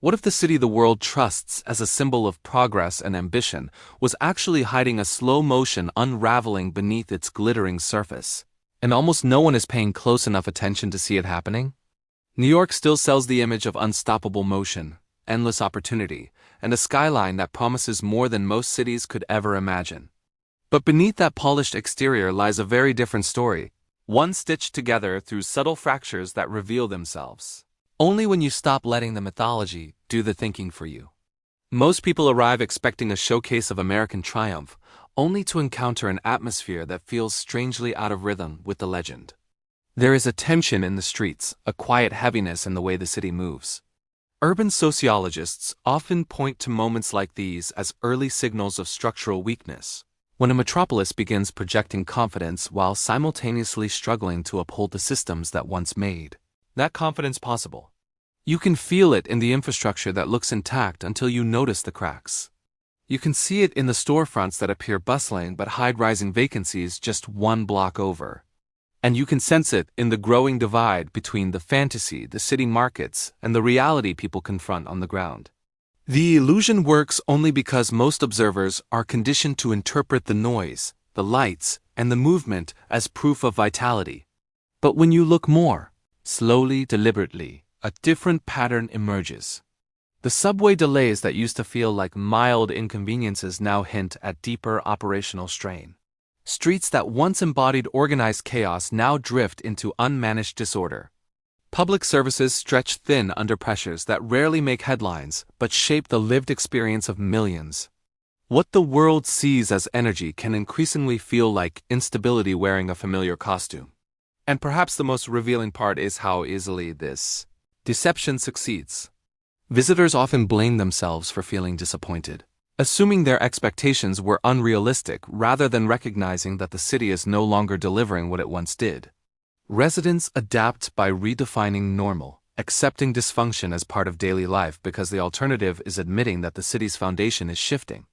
What if the city the world trusts as a symbol of progress and ambition was actually hiding a slow motion unraveling beneath its glittering surface? And almost no one is paying close enough attention to see it happening? New York still sells the image of unstoppable motion, endless opportunity, and a skyline that promises more than most cities could ever imagine. But beneath that polished exterior lies a very different story, one stitched together through subtle fractures that reveal themselves only when you stop letting the mythology do the thinking for you. Most people arrive expecting a showcase of American triumph, only to encounter an atmosphere that feels strangely out of rhythm with the legend. There is a tension in the streets, a quiet heaviness in the way the city moves. Urban sociologists often point to moments like these as early signals of structural weakness, when a metropolis begins projecting confidence while simultaneously struggling to uphold the systems that once made that confidence possible. You can feel it in the infrastructure that looks intact until you notice the cracks. You can see it in the storefronts that appear bustling but hide rising vacancies just one block over. And you can sense it in the growing divide between the fantasy the city markets and the reality people confront on the ground. The illusion works only because most observers are conditioned to interpret the noise, the lights, and the movement as proof of vitality. But when you look more, slowly, deliberately, a different pattern emerges. The subway delays that used to feel like mild inconveniences now hint at deeper operational strain. Streets that once embodied organized chaos now drift into unmanaged disorder. Public services stretch thin under pressures that rarely make headlines but shape the lived experience of millions. What the world sees as energy can increasingly feel like instability wearing a familiar costume. And perhaps the most revealing part is how easily this deception succeeds. Visitors often blame themselves for feeling disappointed, assuming their expectations were unrealistic rather than recognizing that the city is no longer delivering what it once did. Residents adapt by redefining normal, accepting dysfunction as part of daily life because the alternative is admitting that the city's foundation is shifting.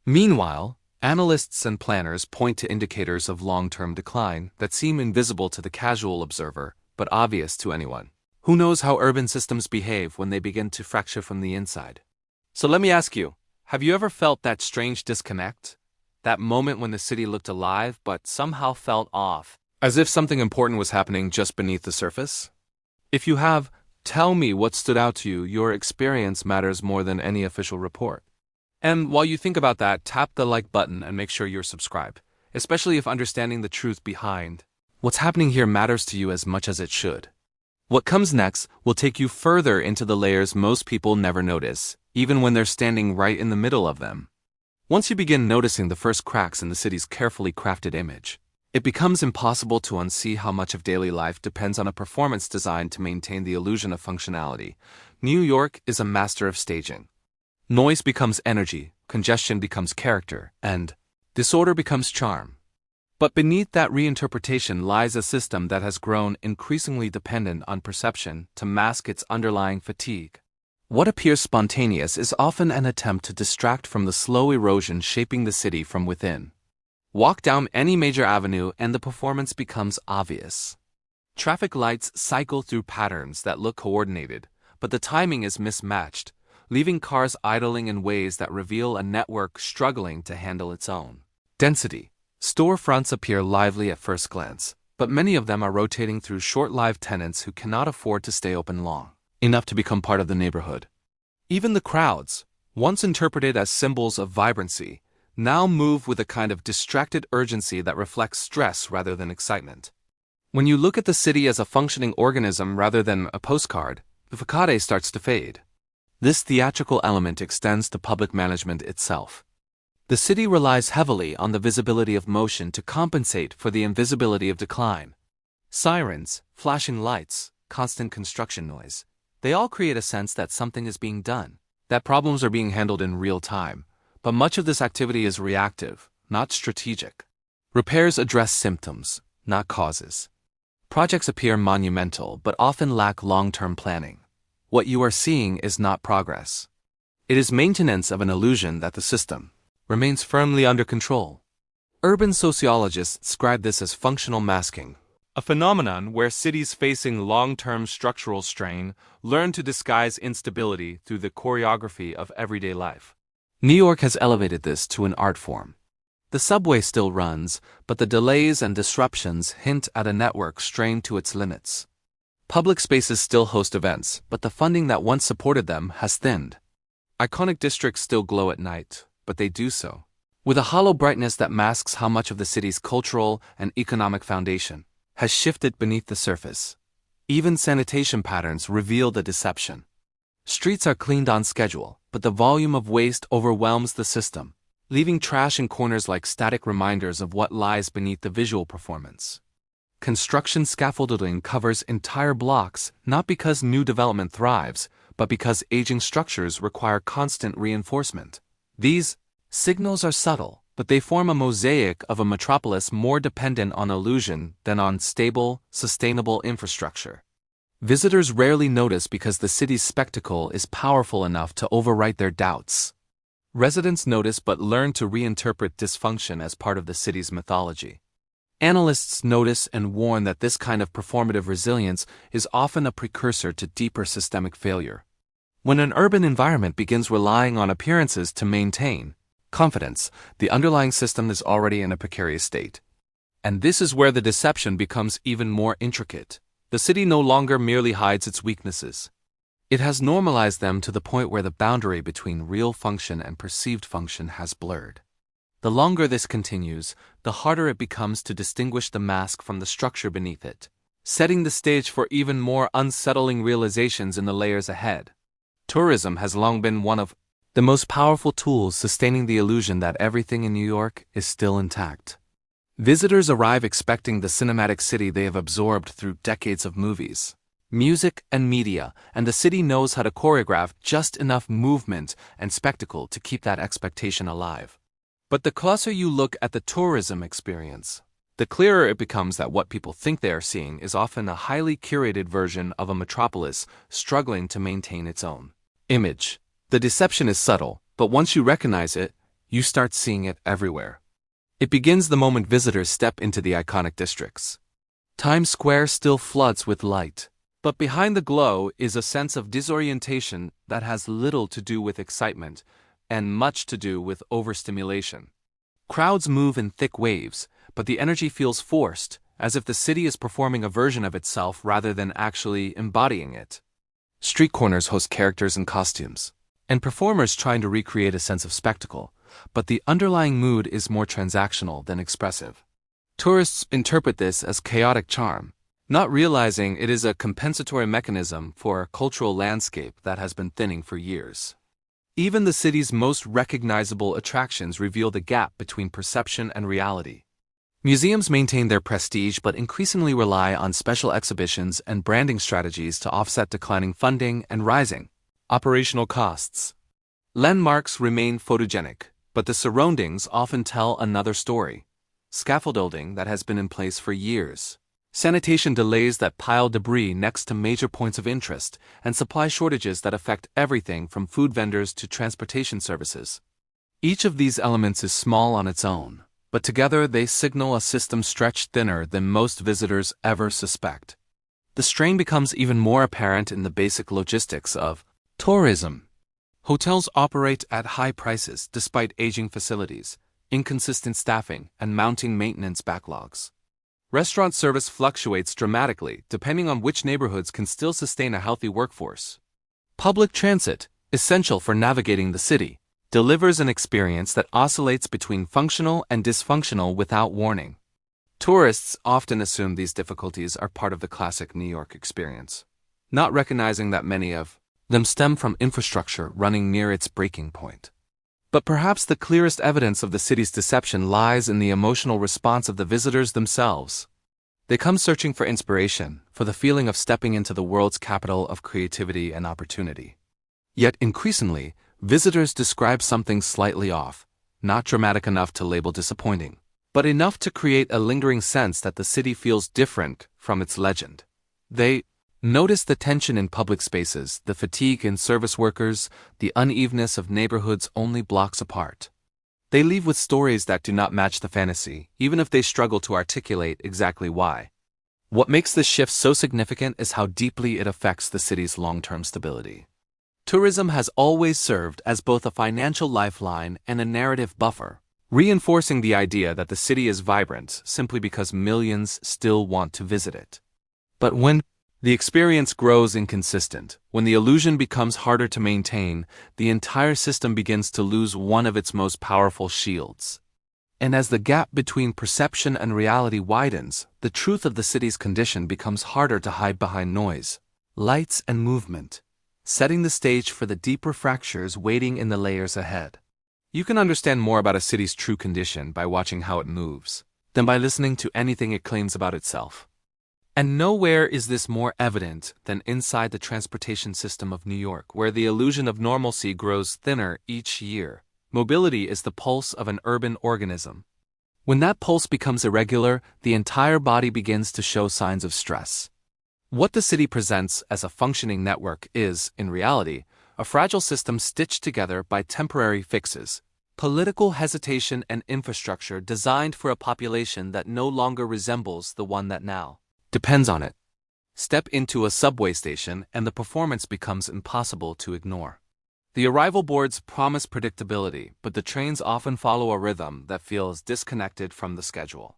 Meanwhile, analysts and planners point to indicators of long-term decline that seem invisible to the casual observer, but obvious to anyone who knows how urban systems behave when they begin to fracture from the inside. So let me ask you, have you ever felt that strange disconnect? That moment when the city looked alive but somehow felt off, as if something important was happening just beneath the surface? If you have, tell me what stood out to you. Your experience matters more than any official report. And while you think about that, tap the like button and make sure you're subscribed, especially if understanding the truth behind what's happening here matters to you as much as it should. What comes next will take you further into the layers most people never notice, even when they're standing right in the middle of them. Once you begin noticing the first cracks in the city's carefully crafted image, it becomes impossible to unsee how much of daily life depends on a performance designed to maintain the illusion of functionality. New York is a master of staging. Noise becomes energy, congestion becomes character, and disorder becomes charm. But beneath that reinterpretation lies a system that has grown increasingly dependent on perception to mask its underlying fatigue. What appears spontaneous is often an attempt to distract from the slow erosion shaping the city from within. Walk down any major avenue and the performance becomes obvious. Traffic lights cycle through patterns that look coordinated, but the timing is mismatched, leaving cars idling in ways that reveal a network struggling to handle its own density. Storefronts appear lively at first glance, but many of them are rotating through short-lived tenants who cannot afford to stay open long enough to become part of the neighborhood. Even the crowds, once interpreted as symbols of vibrancy, now move with a kind of distracted urgency that reflects stress rather than excitement. When you look at the city as a functioning organism rather than a postcard, the facade starts to fade. This theatrical element extends to public management itself. The city relies heavily on the visibility of motion to compensate for the invisibility of decline. Sirens, flashing lights, constant construction noise, they all create a sense that something is being done, that problems are being handled in real time, but much of this activity is reactive, not strategic. Repairs address symptoms, not causes. Projects appear monumental but often lack long-term planning. What you are seeing is not progress. It is maintenance of an illusion that the system remains firmly under control. Urban sociologists describe this as functional masking, A phenomenon where cities facing long-term structural strain learn to disguise instability through the choreography of everyday life. New York has elevated this to an art form. The subway still runs, but the delays and disruptions hint at a network strained to its limits. Public spaces still host events, but the funding that once supported them has thinned. Iconic districts still glow at night, but they do so with a hollow brightness that masks how much of the city's cultural and economic foundation has shifted beneath the surface. Even sanitation patterns reveal the deception. Streets are cleaned on schedule, but the volume of waste overwhelms the system, leaving trash in corners like static reminders of what lies beneath the visual performance. Construction scaffolding covers entire blocks not because new development thrives, but because aging structures require constant reinforcement. These signals are subtle, but they form a mosaic of a metropolis more dependent on illusion than on stable, sustainable infrastructure. Visitors rarely notice because the city's spectacle is powerful enough to overwrite their doubts. Residents notice but learn to reinterpret dysfunction as part of the city's mythology. Analysts notice and warn that this kind of performative resilience is often a precursor to deeper systemic failure. When an urban environment begins relying on appearances to maintain confidence, the underlying system is already in a precarious state. And this is where the deception becomes even more intricate. The city no longer merely hides its weaknesses. It has normalized them to the point where the boundary between real function and perceived function has blurred. The longer this continues, the harder it becomes to distinguish the mask from the structure beneath it, setting the stage for even more unsettling realizations in the layers ahead. Tourism has long been one of the most powerful tools sustaining the illusion that everything in New York is still intact. Visitors arrive expecting the cinematic city they have absorbed through decades of movies, music, and media, and the city knows how to choreograph just enough movement and spectacle to keep that expectation alive. But the closer you look at the tourism experience, the clearer it becomes that what people think they are seeing is often a highly curated version of a metropolis struggling to maintain its own image. The deception is subtle, but once you recognize it, you start seeing it everywhere. It begins the moment visitors step into the iconic districts. Times Square still floods with light, but behind the glow is a sense of disorientation that has little to do with excitement and much to do with overstimulation. Crowds move in thick waves, but the energy feels forced, as if the city is performing a version of itself rather than actually embodying it. Street corners host characters in costumes, and performers trying to recreate a sense of spectacle, but the underlying mood is more transactional than expressive. Tourists interpret this as chaotic charm, not realizing it is a compensatory mechanism for a cultural landscape that has been thinning for years. Even the city's most recognizable attractions reveal the gap between perception and reality. Museums maintain their prestige but increasingly rely on special exhibitions and branding strategies to offset declining funding and rising operational costs. Landmarks remain photogenic, but the surroundings often tell another story. Scaffolding that has been in place for years, sanitation delays that pile debris next to major points of interest, and supply shortages that affect everything from food vendors to transportation services. Each of these elements is small on its own, but together they signal a system stretched thinner than most visitors ever suspect. The strain becomes even more apparent in the basic logistics of tourism. Hotels operate at high prices despite aging facilities, inconsistent staffing, and mounting maintenance backlogs. Restaurant service fluctuates dramatically depending on which neighborhoods can still sustain a healthy workforce. Public transit, essential for navigating the city, delivers an experience that oscillates between functional and dysfunctional without warning. Tourists often assume these difficulties are part of the classic New York experience, not recognizing that many of them stem from infrastructure running near its breaking point. But perhaps the clearest evidence of the city's deception lies in the emotional response of the visitors themselves. They come searching for inspiration, for the feeling of stepping into the world's capital of creativity and opportunity. Yet increasingly, visitors describe something slightly off, not dramatic enough to label disappointing, but enough to create a lingering sense that the city feels different from its legend. They notice the tension in public spaces, the fatigue in service workers, the unevenness of neighborhoods only blocks apart. They leave with stories that do not match the fantasy, even if they struggle to articulate exactly why. What makes this shift so significant is how deeply it affects the city's long-term stability. Tourism has always served as both a financial lifeline and a narrative buffer, reinforcing the idea that the city is vibrant simply because millions still want to visit it. But when the experience grows inconsistent, when the illusion becomes harder to maintain, the entire system begins to lose one of its most powerful shields. And as the gap between perception and reality widens, the truth of the city's condition becomes harder to hide behind noise, lights, and movement, setting the stage for the deeper fractures waiting in the layers ahead. You can understand more about a city's true condition by watching how it moves, than by listening to anything it claims about itself. And nowhere is this more evident than inside the transportation system of New York, where the illusion of normalcy grows thinner each year. Mobility is the pulse of an urban organism. When that pulse becomes irregular, the entire body begins to show signs of stress. What the city presents as a functioning network is, in reality, a fragile system stitched together by temporary fixes, political hesitation, and infrastructure designed for a population that no longer resembles the one that now depends on it. Step into a subway station and the performance becomes impossible to ignore. The arrival boards promise predictability, but the trains often follow a rhythm that feels disconnected from the schedule.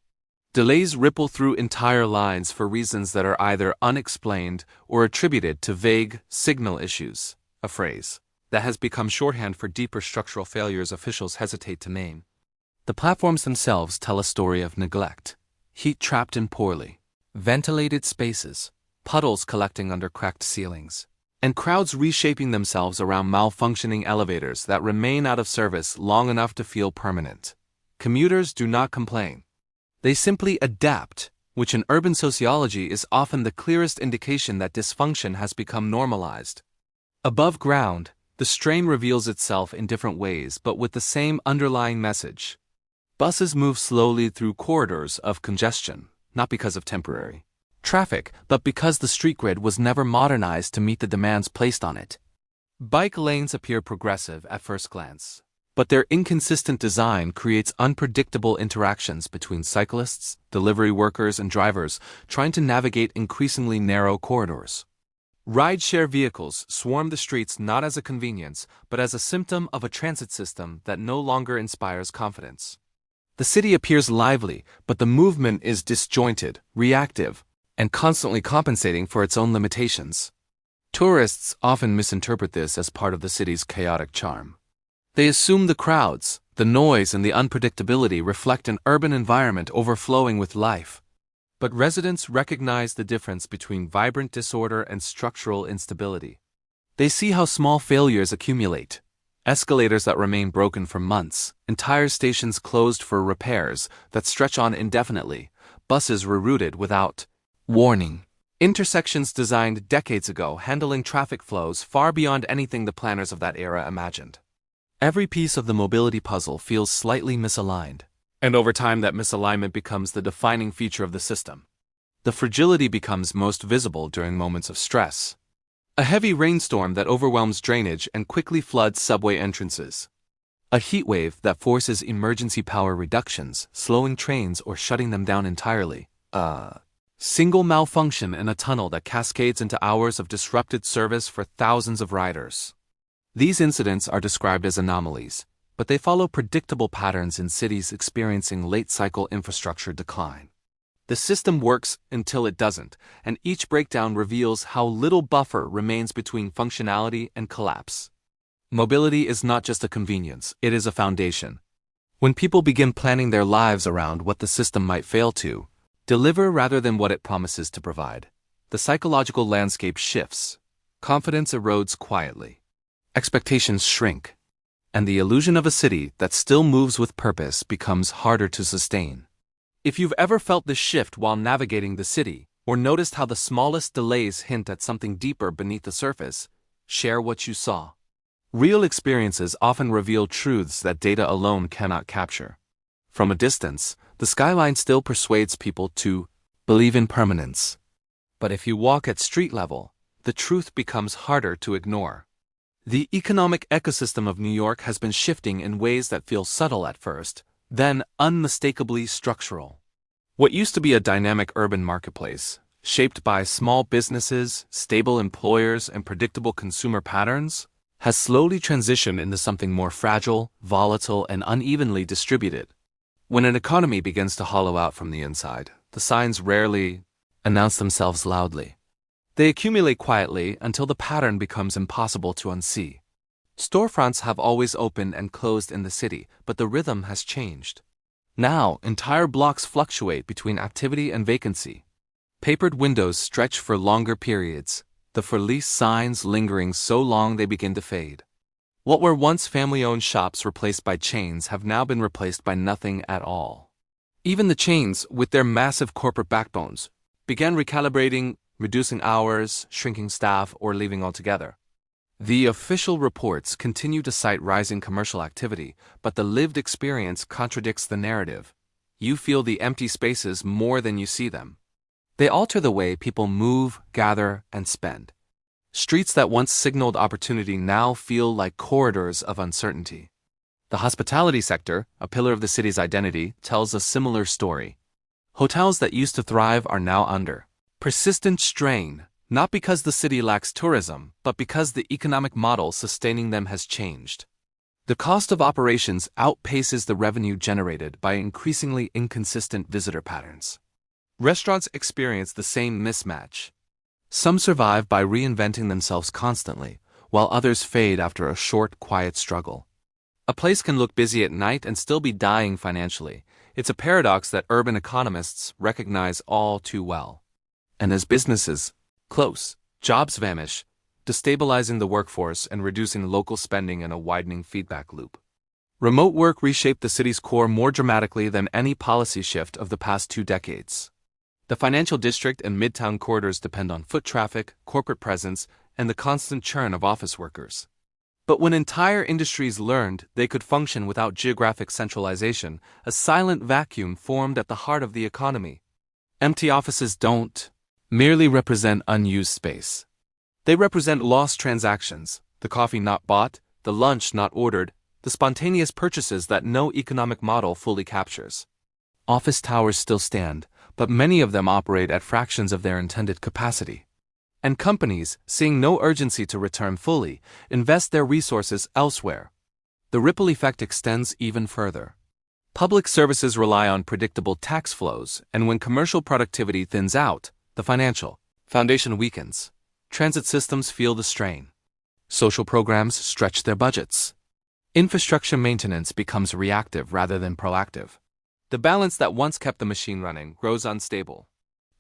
Delays ripple through entire lines for reasons that are either unexplained or attributed to vague signal issues, a phrase that has become shorthand for deeper structural failures officials hesitate to name. The platforms themselves tell a story of neglect, heat trapped in poorly ventilated spaces, puddles collecting under cracked ceilings, and crowds reshaping themselves around malfunctioning elevators that remain out of service long enough to feel permanent. Commuters do not complain. They simply adapt, which in urban sociology is often the clearest indication that dysfunction has become normalized. Above ground, the strain reveals itself in different ways but with the same underlying message. Buses move slowly through corridors of congestion, not because of temporary traffic, but because the street grid was never modernized to meet the demands placed on it. Bike lanes appear progressive at first glance, but their inconsistent design creates unpredictable interactions between cyclists, delivery workers, and drivers trying to navigate increasingly narrow corridors. Rideshare vehicles swarm the streets not as a convenience, but as a symptom of a transit system that no longer inspires confidence. The city appears lively, but the movement is disjointed, reactive, and constantly compensating for its own limitations. Tourists often misinterpret this as part of the city's chaotic charm. They assume the crowds, the noise, and the unpredictability reflect an urban environment overflowing with life. But residents recognize the difference between vibrant disorder and structural instability. They see how small failures accumulate. Escalators that remain broken for months, entire stations closed for repairs that stretch on indefinitely, buses rerouted without warning, intersections designed decades ago handling traffic flows far beyond anything the planners of that era imagined. Every piece of the mobility puzzle feels slightly misaligned, and over time that misalignment becomes the defining feature of the system. The fragility becomes most visible during moments of stress. A heavy rainstorm that overwhelms drainage and quickly floods subway entrances. A heat wave that forces emergency power reductions, slowing trains or shutting them down entirely. Single malfunction in a tunnel that cascades into hours of disrupted service for thousands of riders. These incidents are described as anomalies, but they follow predictable patterns in cities experiencing late-cycle infrastructure decline. The system works until it doesn't, and each breakdown reveals how little buffer remains between functionality and collapse. Mobility is not just a convenience, it is a foundation. When people begin planning their lives around what the system might fail to deliver rather than what it promises to provide, the psychological landscape shifts, confidence erodes quietly, expectations shrink, and the illusion of a city that still moves with purpose becomes harder to sustain. If you've ever felt this shift while navigating the city, or noticed how the smallest delays hint at something deeper beneath the surface, share what you saw. Real experiences often reveal truths that data alone cannot capture. From a distance, the skyline still persuades people to believe in permanence. But if you walk at street level, the truth becomes harder to ignore. The economic ecosystem of New York has been shifting in ways that feel subtle at first, then unmistakably structural. What used to be a dynamic urban marketplace, shaped by small businesses, stable employers, and predictable consumer patterns, has slowly transitioned into something more fragile, volatile, and unevenly distributed. When an economy begins to hollow out from the inside, the signs rarely announce themselves loudly. They accumulate quietly until the pattern becomes impossible to unsee. Storefronts have always opened and closed in the city, but the rhythm has changed. Now, entire blocks fluctuate between activity and vacancy. Papered windows stretch for longer periods, the for lease signs lingering so long they begin to fade. What were once family-owned shops replaced by chains have now been replaced by nothing at all. Even the chains, with their massive corporate backbones, began recalibrating, reducing hours, shrinking staff, or leaving altogether. The official reports continue to cite rising commercial activity, but the lived experience contradicts the narrative. You feel the empty spaces more than you see them. They alter the way people move, gather, and spend. Streets that once signaled opportunity now feel like corridors of uncertainty. The hospitality sector, a pillar of the city's identity, tells a similar story. Hotels that used to thrive are now under persistent strain, not because the city lacks tourism, but because the economic model sustaining them has changed. The cost of operations outpaces the revenue generated by increasingly inconsistent visitor patterns. Restaurants experience the same mismatch. Some survive by reinventing themselves constantly, while others fade after a short, quiet struggle. A place can look busy at night and still be dying financially. It's a paradox that urban economists recognize all too well. And as businesses close, jobs vanish, destabilizing the workforce and reducing local spending in a widening feedback loop. Remote work reshaped the city's core more dramatically than any policy shift of the past 2 decades. The financial district and midtown corridors depend on foot traffic, corporate presence, and the constant churn of office workers. But when entire industries learned they could function without geographic centralization, a silent vacuum formed at the heart of the economy. Empty offices don't merely represent unused space. They represent lost transactions, the coffee not bought, the lunch not ordered, the spontaneous purchases that no economic model fully captures. Office towers still stand, but many of them operate at fractions of their intended capacity. And companies, seeing no urgency to return fully, invest their resources elsewhere. The ripple effect extends even further. Public services rely on predictable tax flows, and when commercial productivity thins out, the financial foundation weakens. Transit systems feel the strain. Social programs stretch their budgets. Infrastructure maintenance becomes reactive rather than proactive. The balance that once kept the machine running grows unstable.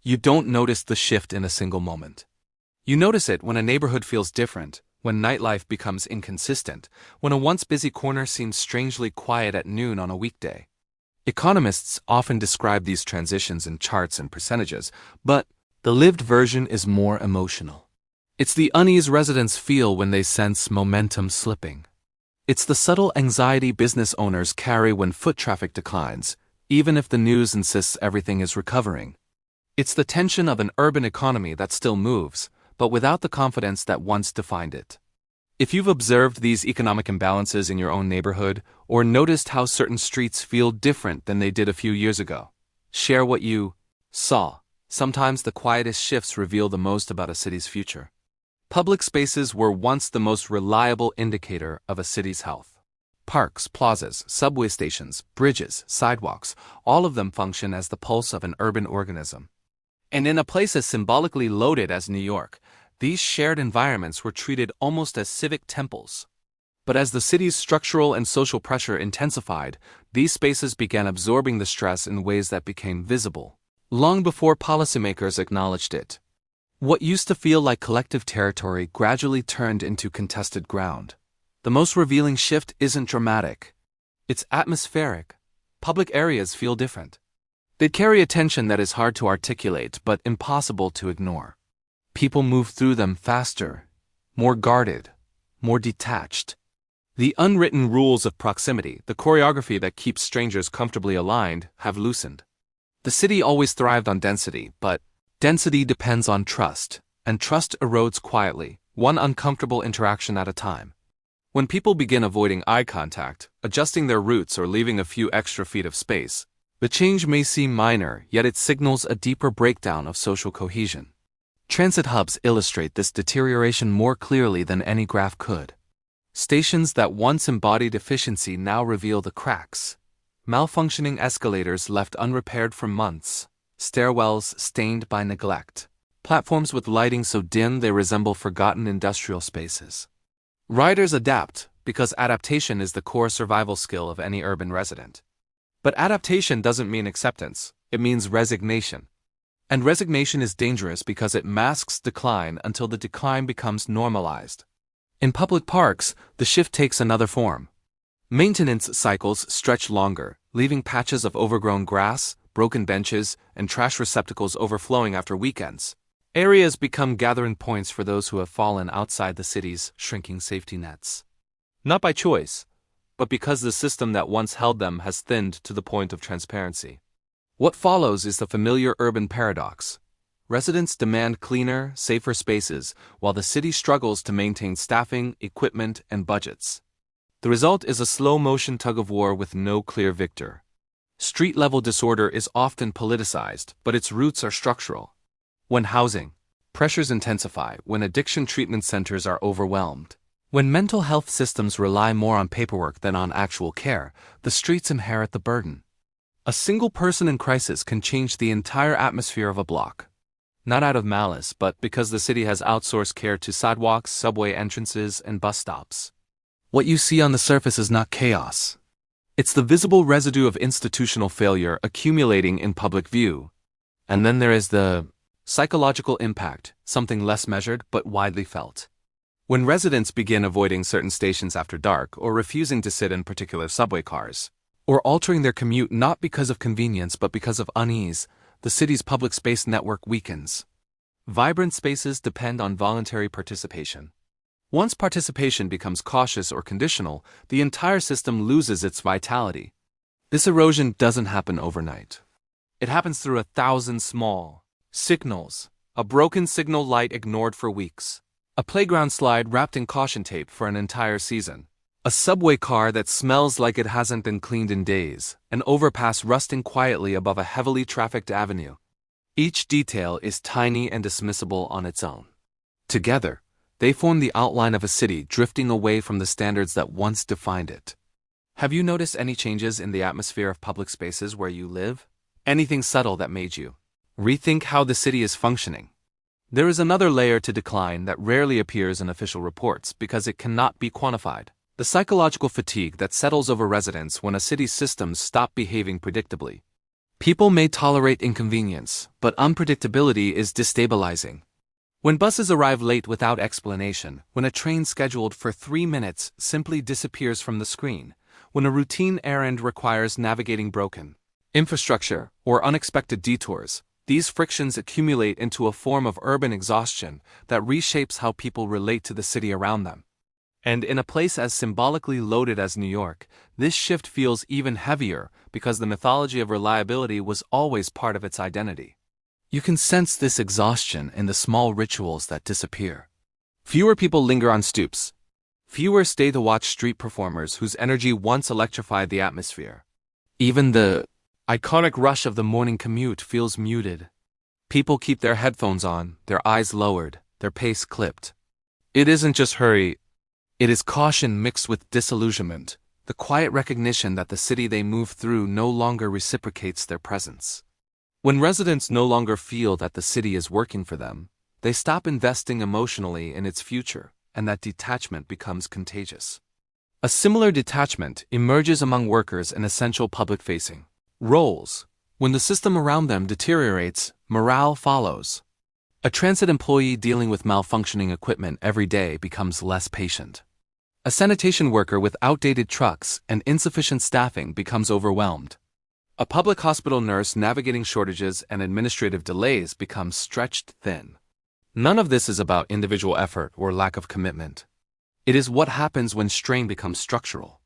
You don't notice the shift in a single moment. You notice it when a neighborhood feels different, when nightlife becomes inconsistent, when a once busy corner seems strangely quiet at noon on a weekday. Economists often describe these transitions in charts and percentages, but the lived version is more emotional. It's the unease residents feel when they sense momentum slipping. It's the subtle anxiety business owners carry when foot traffic declines, even if the news insists everything is recovering. It's the tension of an urban economy that still moves, but without the confidence that once defined it. If you've observed these economic imbalances in your own neighborhood, or noticed how certain streets feel different than they did a few years ago, share what you saw. Sometimes the quietest shifts reveal the most about a city's future. Public spaces were once the most reliable indicator of a city's health. Parks, plazas, subway stations, bridges, sidewalks, all of them function as the pulse of an urban organism. And in a place as symbolically loaded as New York, these shared environments were treated almost as civic temples. But as the city's structural and social pressure intensified, these spaces began absorbing the stress in ways that became visible long before policymakers acknowledged it. What used to feel like collective territory gradually turned into contested ground. The most revealing shift isn't dramatic. It's atmospheric. Public areas feel different. They carry a tension that is hard to articulate but impossible to ignore. People move through them faster, more guarded, more detached. The unwritten rules of proximity, the choreography that keeps strangers comfortably aligned, have loosened. The city always thrived on density, but density depends on trust, and trust erodes quietly, one uncomfortable interaction at a time. When people begin avoiding eye contact, adjusting their routes or leaving a few extra feet of space, The change may seem minor, yet it signals a deeper breakdown of social cohesion. Transit hubs illustrate this deterioration more clearly than any graph could. Stations that once embodied efficiency now reveal the cracks. Malfunctioning escalators left unrepaired for months, stairwells stained by neglect, platforms with lighting so dim they resemble forgotten industrial spaces. Riders adapt, because adaptation is the core survival skill of any urban resident. But adaptation doesn't mean acceptance, it means resignation. And resignation is dangerous because it masks decline until the decline becomes normalized. In public parks, the shift takes another form. Maintenance cycles stretch longer, leaving patches of overgrown grass, broken benches, and trash receptacles overflowing after weekends. Areas become gathering points for those who have fallen outside the city's shrinking safety nets. Not by choice, but because the system that once held them has thinned to the point of transparency. What follows is the familiar urban paradox. Residents demand cleaner, safer spaces, while the city struggles to maintain staffing, equipment, and budgets. The result is a slow-motion tug-of-war with no clear victor. Street-level disorder is often politicized, but its roots are structural. When housing pressures intensify, when addiction treatment centers are overwhelmed, when mental health systems rely more on paperwork than on actual care, the streets inherit the burden. A single person in crisis can change the entire atmosphere of a block. Not out of malice, but because the city has outsourced care to sidewalks, subway entrances, and bus stops. What you see on the surface is not chaos. It's the visible residue of institutional failure accumulating in public view. And then there is the psychological impact, something less measured but widely felt. When residents begin avoiding certain stations after dark or refusing to sit in particular subway cars, or altering their commute not because of convenience but because of unease, the city's public space network weakens. Vibrant spaces depend on voluntary participation. Once participation becomes cautious or conditional, the entire system loses its vitality. This erosion doesn't happen overnight. It happens through 1,000 small signals, a broken signal light ignored for weeks, a playground slide wrapped in caution tape for an entire season, a subway car that smells like it hasn't been cleaned in days, an overpass rusting quietly above a heavily trafficked avenue. Each detail is tiny and dismissible on its own. Together, they form the outline of a city drifting away from the standards that once defined it. Have you noticed any changes in the atmosphere of public spaces where you live? Anything subtle that made you rethink how the city is functioning? There is another layer to decline that rarely appears in official reports because it cannot be quantified. The psychological fatigue that settles over residents when a city's systems stop behaving predictably. People may tolerate inconvenience, but unpredictability is destabilizing. When buses arrive late without explanation, when a train scheduled for 3 minutes simply disappears from the screen, when a routine errand requires navigating broken infrastructure or unexpected detours, these frictions accumulate into a form of urban exhaustion that reshapes how people relate to the city around them. And in a place as symbolically loaded as New York, this shift feels even heavier because the mythology of reliability was always part of its identity. You can sense this exhaustion in the small rituals that disappear. Fewer people linger on stoops. Fewer stay to watch street performers whose energy once electrified the atmosphere. Even the iconic rush of the morning commute feels muted. People keep their headphones on, their eyes lowered, their pace clipped. It isn't just hurry. It is caution mixed with disillusionment, the quiet recognition that the city they move through no longer reciprocates their presence. When residents no longer feel that the city is working for them, they stop investing emotionally in its future, and that detachment becomes contagious. A similar detachment emerges among workers in essential public-facing roles. When the system around them deteriorates, morale follows. A transit employee dealing with malfunctioning equipment every day becomes less patient. A sanitation worker with outdated trucks and insufficient staffing becomes overwhelmed. A public hospital nurse navigating shortages and administrative delays becomes stretched thin. None of this is about individual effort or lack of commitment. It is what happens when strain becomes structural.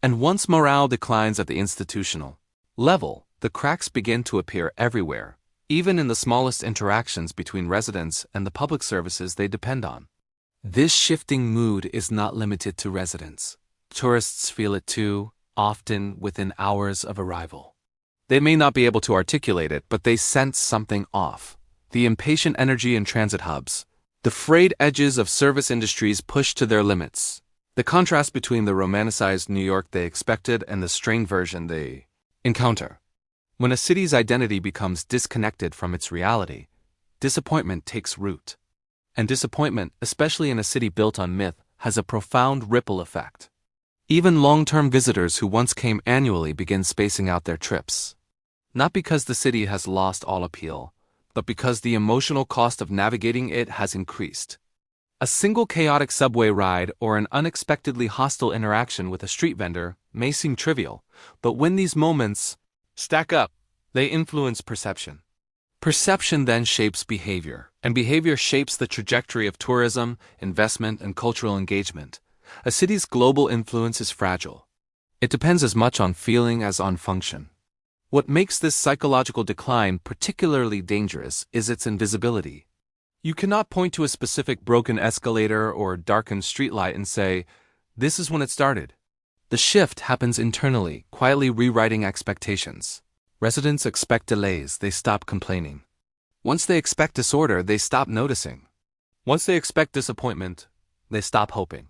And once morale declines at the institutional level, the cracks begin to appear everywhere, even in the smallest interactions between residents and the public services they depend on. This shifting mood is not limited to residents. Tourists feel it too, often within hours of arrival. They may not be able to articulate it, but they sense something off. The impatient energy in transit hubs. The frayed edges of service industries pushed to their limits. The contrast between the romanticized New York they expected and the strained version they encounter. When a city's identity becomes disconnected from its reality, disappointment takes root. And disappointment, especially in a city built on myth, has a profound ripple effect. Even long-term visitors who once came annually begin spacing out their trips. Not because the city has lost all appeal, but because the emotional cost of navigating it has increased. A single chaotic subway ride or an unexpectedly hostile interaction with a street vendor may seem trivial, but when these moments stack up, they influence perception. Perception then shapes behavior, and behavior shapes the trajectory of tourism, investment, and cultural engagement. A city's global influence is fragile. It depends as much on feeling as on function. What makes this psychological decline particularly dangerous is its invisibility. You cannot point to a specific broken escalator or darkened streetlight and say, "This is when it started." The shift happens internally, quietly rewriting expectations. Residents expect delays, they stop complaining. Once they expect disorder, they stop noticing. Once they expect disappointment, they stop hoping.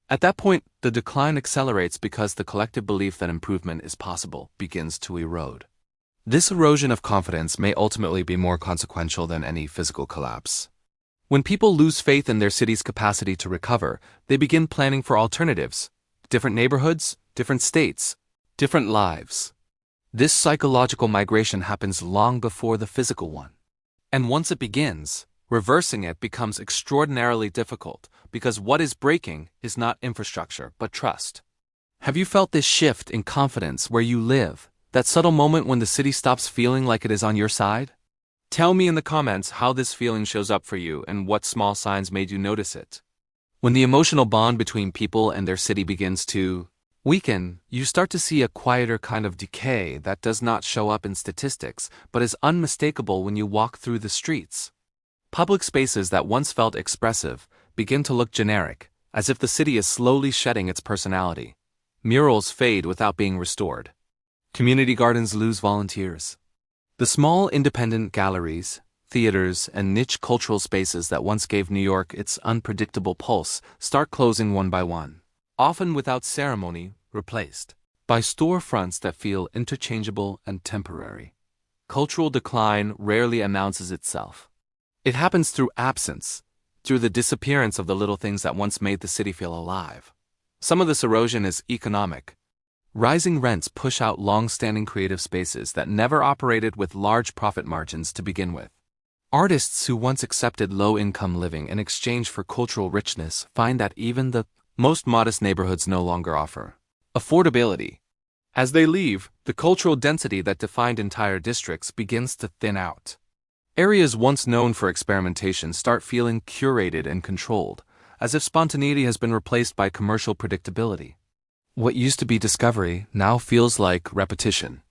At that point, the decline accelerates because the collective belief that improvement is possible begins to erode. This erosion of confidence may ultimately be more consequential than any physical collapse. When people lose faith in their city's capacity to recover, they begin planning for alternatives. Different neighborhoods, different states, different lives. This psychological migration happens long before the physical one. And once it begins, reversing it becomes extraordinarily difficult because what is breaking is not infrastructure, but trust. Have you felt this shift in confidence where you live, that subtle moment when the city stops feeling like it is on your side? Tell me in the comments how this feeling shows up for you and what small signs made you notice it. When the emotional bond between people and their city begins to weaken, you start to see a quieter kind of decay that does not show up in statistics, but is unmistakable when you walk through the streets. Public spaces that once felt expressive begin to look generic, as if the city is slowly shedding its personality. Murals fade without being restored. Community gardens lose volunteers. The small independent galleries, theaters, and niche cultural spaces that once gave New York its unpredictable pulse start closing one by one, often without ceremony, replaced by storefronts that feel interchangeable and temporary. Cultural decline rarely announces itself. It happens through absence, through the disappearance of the little things that once made the city feel alive. Some of this erosion is economic. Rising rents push out long-standing creative spaces that never operated with large profit margins to begin with. Artists who once accepted low-income living in exchange for cultural richness find that even the most modest neighborhoods no longer offer affordability. As they leave, the cultural density that defined entire districts begins to thin out. Areas once known for experimentation start feeling curated and controlled, as if spontaneity has been replaced by commercial predictability. What used to be discovery now feels like repetition.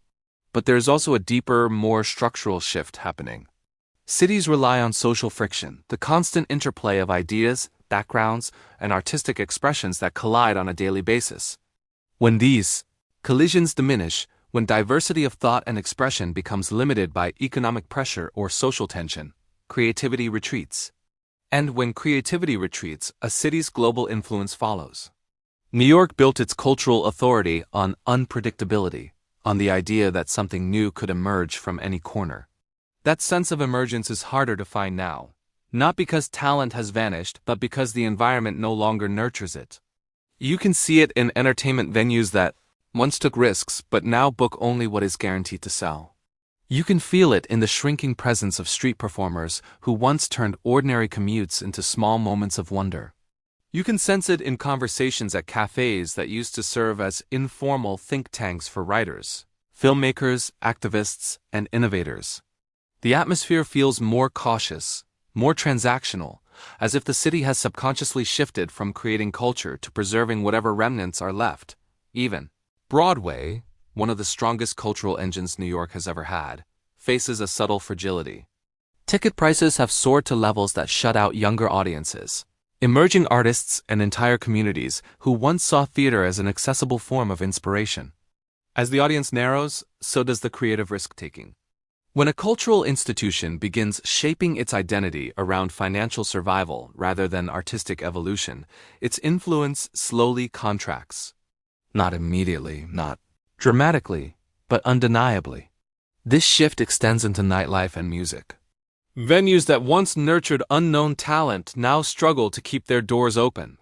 But there is also a deeper, more structural shift happening. Cities rely on social friction, the constant interplay of ideas, backgrounds, and artistic expressions that collide on a daily basis. When these collisions diminish, when diversity of thought and expression becomes limited by economic pressure or social tension, creativity retreats. And when creativity retreats, a city's global influence follows. New York built its cultural authority on unpredictability, on the idea that something new could emerge from any corner. That sense of emergence is harder to find now, not because talent has vanished, but because the environment no longer nurtures it. You can see it in entertainment venues that once took risks but now book only what is guaranteed to sell. You can feel it in the shrinking presence of street performers who once turned ordinary commutes into small moments of wonder. You can sense it in conversations at cafes that used to serve as informal think tanks for writers, filmmakers, activists, and innovators. The atmosphere feels more cautious, more transactional, as if the city has subconsciously shifted from creating culture to preserving whatever remnants are left. Even Broadway, one of the strongest cultural engines New York has ever had, faces a subtle fragility. Ticket prices have soared to levels that shut out younger audiences. Emerging artists and entire communities who once saw theater as an accessible form of inspiration. As the audience narrows, so does the creative risk-taking. When a cultural institution begins shaping its identity around financial survival rather than artistic evolution, its influence slowly contracts. Not immediately, not dramatically, but undeniably. This shift extends into nightlife and music. Venues that once nurtured unknown talent now struggle to keep their doors open.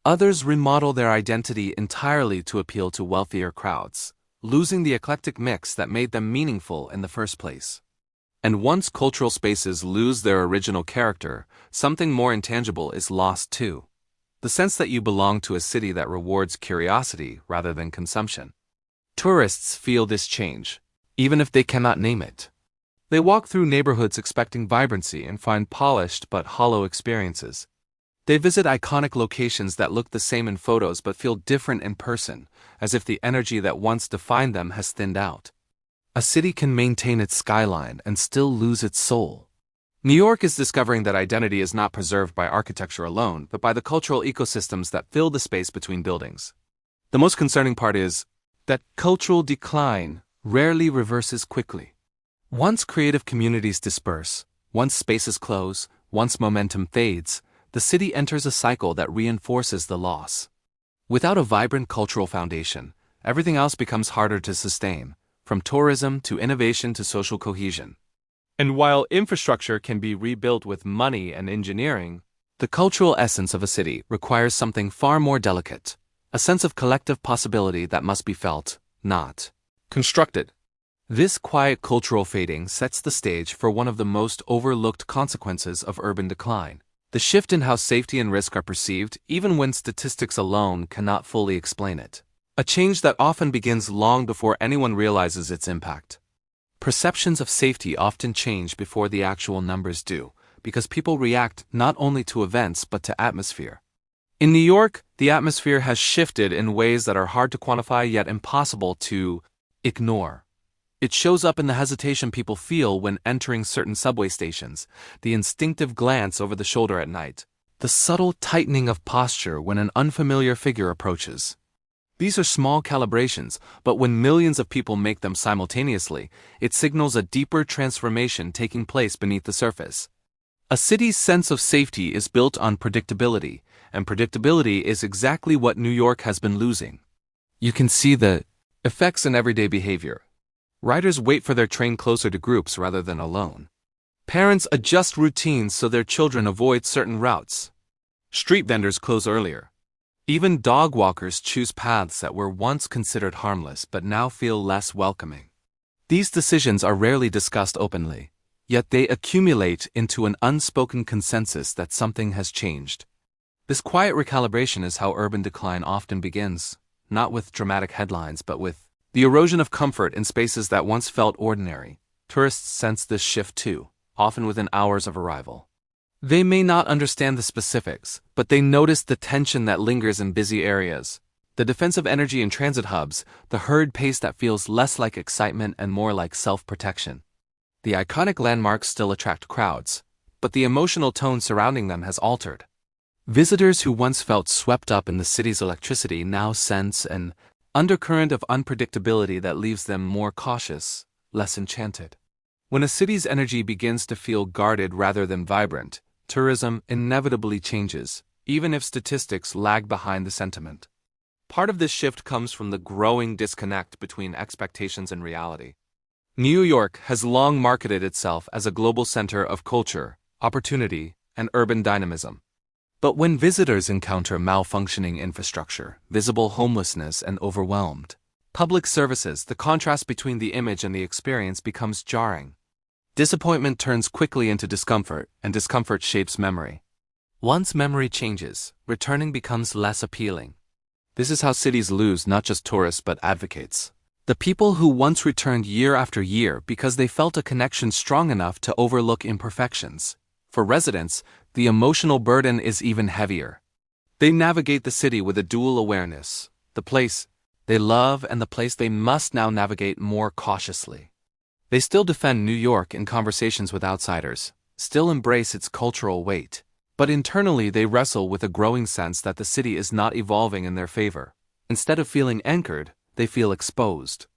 Others remodel their identity entirely to appeal to wealthier crowds, losing the eclectic mix that made them meaningful in the first place. And once cultural spaces lose their original character, something more intangible is lost too. The sense that you belong to a city that rewards curiosity rather than consumption. Tourists feel this change, even if they cannot name it. They walk through neighborhoods expecting vibrancy and find polished but hollow experiences. They visit iconic locations that look the same in photos but feel different in person, as if the energy that once defined them has thinned out. A city can maintain its skyline and still lose its soul. New York is discovering that identity is not preserved by architecture alone, but by the cultural ecosystems that fill the space between buildings. The most concerning part is that cultural decline rarely reverses quickly. Once creative communities disperse, once spaces close, once momentum fades, the city enters a cycle that reinforces the loss. Without a vibrant cultural foundation, everything else becomes harder to sustain, from tourism to innovation to social cohesion. And while infrastructure can be rebuilt with money and engineering, the cultural essence of a city requires something far more delicate, a sense of collective possibility that must be felt, not constructed. This quiet cultural fading sets the stage for one of the most overlooked consequences of urban decline. The shift in how safety and risk are perceived, even when statistics alone cannot fully explain it. A change that often begins long before anyone realizes its impact. Perceptions of safety often change before the actual numbers do, because people react not only to events but to atmosphere. In New York, the atmosphere has shifted in ways that are hard to quantify yet impossible to ignore. It shows up in the hesitation people feel when entering certain subway stations, the instinctive glance over the shoulder at night, the subtle tightening of posture when an unfamiliar figure approaches. These are small calibrations, but when millions of people make them simultaneously, it signals a deeper transformation taking place beneath the surface. A city's sense of safety is built on predictability, and predictability is exactly what New York has been losing. You can see the effects in everyday behavior. Riders wait for their train closer to groups rather than alone. Parents adjust routines so their children avoid certain routes. Street vendors close earlier. Even dog walkers choose paths that were once considered harmless but now feel less welcoming. These decisions are rarely discussed openly, yet they accumulate into an unspoken consensus that something has changed. This quiet recalibration is how urban decline often begins, not with dramatic headlines but with the erosion of comfort in spaces that once felt ordinary. Tourists sense this shift too, often within hours of arrival. They may not understand the specifics, but they notice the tension that lingers in busy areas, the defensive energy in transit hubs, the hurried pace that feels less like excitement and more like self-protection. The iconic landmarks still attract crowds, but the emotional tone surrounding them has altered. Visitors who once felt swept up in the city's electricity now sense an undercurrent of unpredictability that leaves them more cautious, less enchanted. When a city's energy begins to feel guarded rather than vibrant, tourism inevitably changes, even if statistics lag behind the sentiment. Part of this shift comes from the growing disconnect between expectations and reality. New York has long marketed itself as a global center of culture, opportunity, and urban dynamism. But when visitors encounter malfunctioning infrastructure, visible homelessness, and overwhelmed public services, the contrast between the image and the experience becomes jarring. Disappointment turns quickly into discomfort, and discomfort shapes memory. Once memory changes, returning becomes less appealing. This is how cities lose not just tourists but advocates. The people who once returned year after year because they felt a connection strong enough to overlook imperfections. For residents, the emotional burden is even heavier. They navigate the city with a dual awareness, the place they love and the place they must now navigate more cautiously. They still defend New York in conversations with outsiders, still embrace its cultural weight, but internally they wrestle with a growing sense that the city is not evolving in their favor. Instead of feeling anchored, they feel exposed.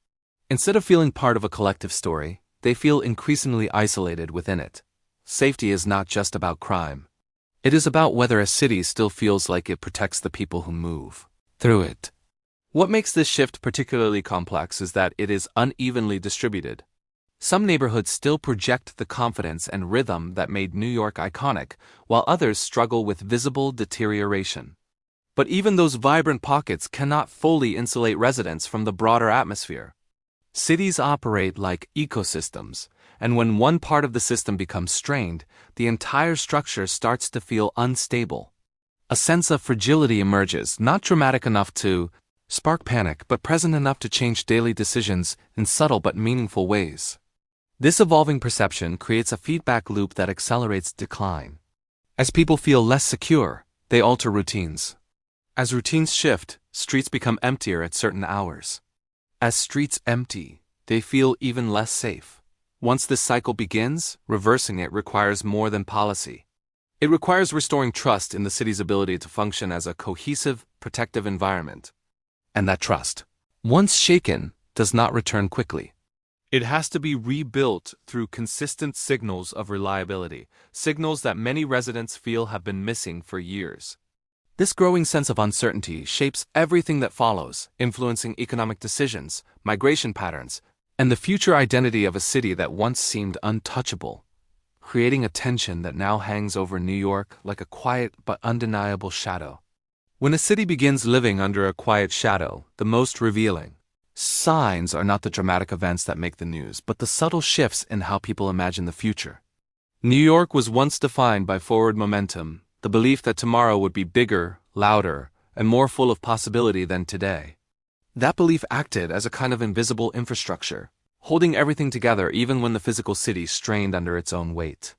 Instead of feeling part of a collective story, they feel increasingly isolated within it. Safety is not just about crime. It is about whether a city still feels like it protects the people who move through it. What makes this shift particularly complex is that it is unevenly distributed. Some neighborhoods still project the confidence and rhythm that made New York iconic, while others struggle with visible deterioration. But even those vibrant pockets cannot fully insulate residents from the broader atmosphere. Cities operate like ecosystems, and when one part of the system becomes strained, the entire structure starts to feel unstable. A sense of fragility emerges, not dramatic enough to spark panic, but present enough to change daily decisions in subtle but meaningful ways. This evolving perception creates a feedback loop that accelerates decline. As people feel less secure, they alter routines. As routines shift, streets become emptier at certain hours. As streets empty, they feel even less safe. Once this cycle begins, reversing it requires more than policy. It requires restoring trust in the city's ability to function as a cohesive, protective environment. And that trust, once shaken, does not return quickly. It has to be rebuilt through consistent signals of reliability, signals that many residents feel have been missing for years. This growing sense of uncertainty shapes everything that follows, influencing economic decisions, migration patterns, and the future identity of a city that once seemed untouchable, creating a tension that now hangs over New York like a quiet but undeniable shadow. When a city begins living under a quiet shadow, the most revealing signs are not the dramatic events that make the news, but the subtle shifts in how people imagine the future. New York was once defined by forward momentum, the belief that tomorrow would be bigger, louder, and more full of possibility than today. That belief acted as a kind of invisible infrastructure, holding everything together even when the physical city strained under its own weight.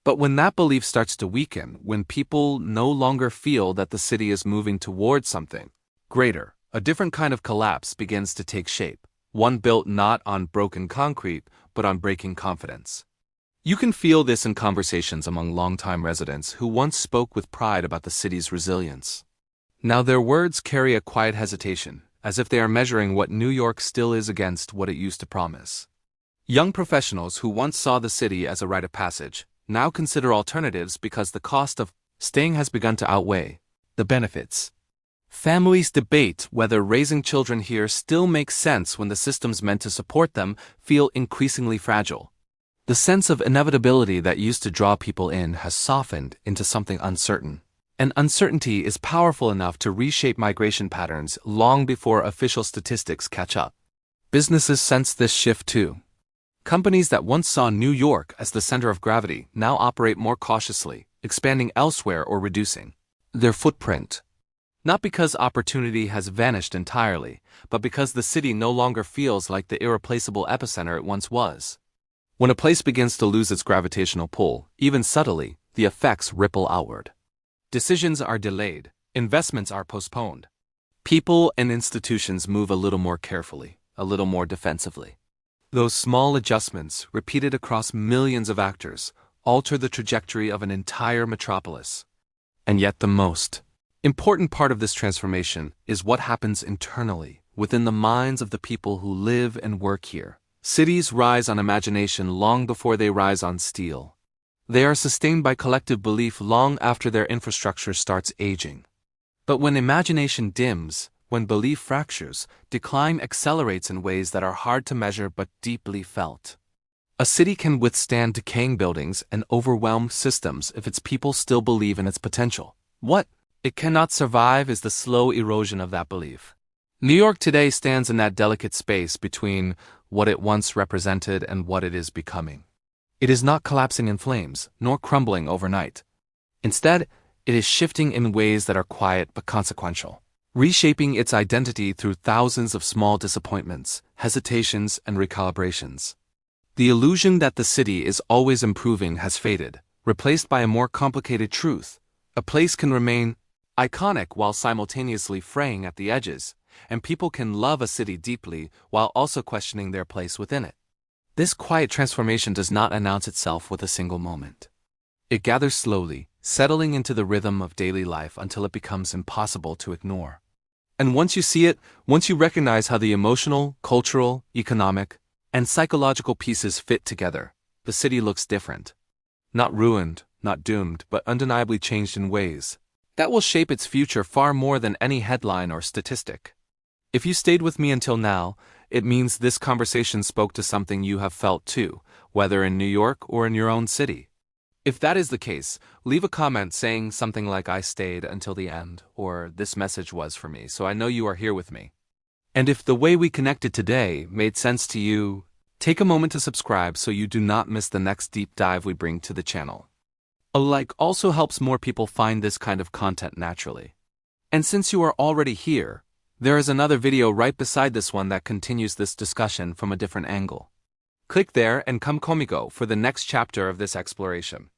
But when that belief starts to weaken, when people no longer feel that the city is moving towards something greater, a different kind of collapse begins to take shape, one built not on broken concrete, but on breaking confidence. You can feel this in conversations among longtime residents who once spoke with pride about the city's resilience. Now their words carry a quiet hesitation, as if they are measuring what New York still is against what it used to promise. Young professionals who once saw the city as a rite of passage now consider alternatives because the cost of staying has begun to outweigh the benefits. Families debate whether raising children here still makes sense when the systems meant to support them feel increasingly fragile. The sense of inevitability that used to draw people in has softened into something uncertain. And uncertainty is powerful enough to reshape migration patterns long before official statistics catch up. Businesses sense this shift too. Companies that once saw New York as the center of gravity now operate more cautiously, expanding elsewhere or reducing their footprint. Not because opportunity has vanished entirely, but because the city no longer feels like the irreplaceable epicenter it once was. When a place begins to lose its gravitational pull, even subtly, the effects ripple outward. Decisions are delayed, investments are postponed. People and institutions move a little more carefully, a little more defensively. Those small adjustments, repeated across millions of actors, alter the trajectory of an entire metropolis. And yet the most important part of this transformation is what happens internally, within the minds of the people who live and work here. Cities rise on imagination long before they rise on steel. They are sustained by collective belief long after their infrastructure starts aging. But when imagination dims, when belief fractures, decline accelerates in ways that are hard to measure but deeply felt. A city can withstand decaying buildings and overwhelmed systems if its people still believe in its potential. What it cannot survive is the slow erosion of that belief. New York today stands in that delicate space between what it once represented and what it is becoming. It is not collapsing in flames, nor crumbling overnight. Instead, it is shifting in ways that are quiet but consequential, reshaping its identity through thousands of small disappointments, hesitations, and recalibrations. The illusion that the city is always improving has faded, replaced by a more complicated truth. A place can remain iconic while simultaneously fraying at the edges, and people can love a city deeply while also questioning their place within it. This quiet transformation does not announce itself with a single moment. It gathers slowly, settling into the rhythm of daily life until it becomes impossible to ignore. And once you see it, once you recognize how the emotional, cultural, economic, and psychological pieces fit together, the city looks different. Not ruined, not doomed, but undeniably changed in ways that will shape its future far more than any headline or statistic. If you stayed with me until now, it means this conversation spoke to something you have felt too, whether in New York or in your own city. If that is the case, leave a comment saying something like "I stayed until the end," or "This message was for me, so I know you are here with me." And if the way we connected today made sense to you, take a moment to subscribe so you do not miss the next deep dive we bring to the channel. A like also helps more people find this kind of content naturally. And since you are already here, there is another video right beside this one that continues this discussion from a different angle. Click there and come conmigo for the next chapter of this exploration.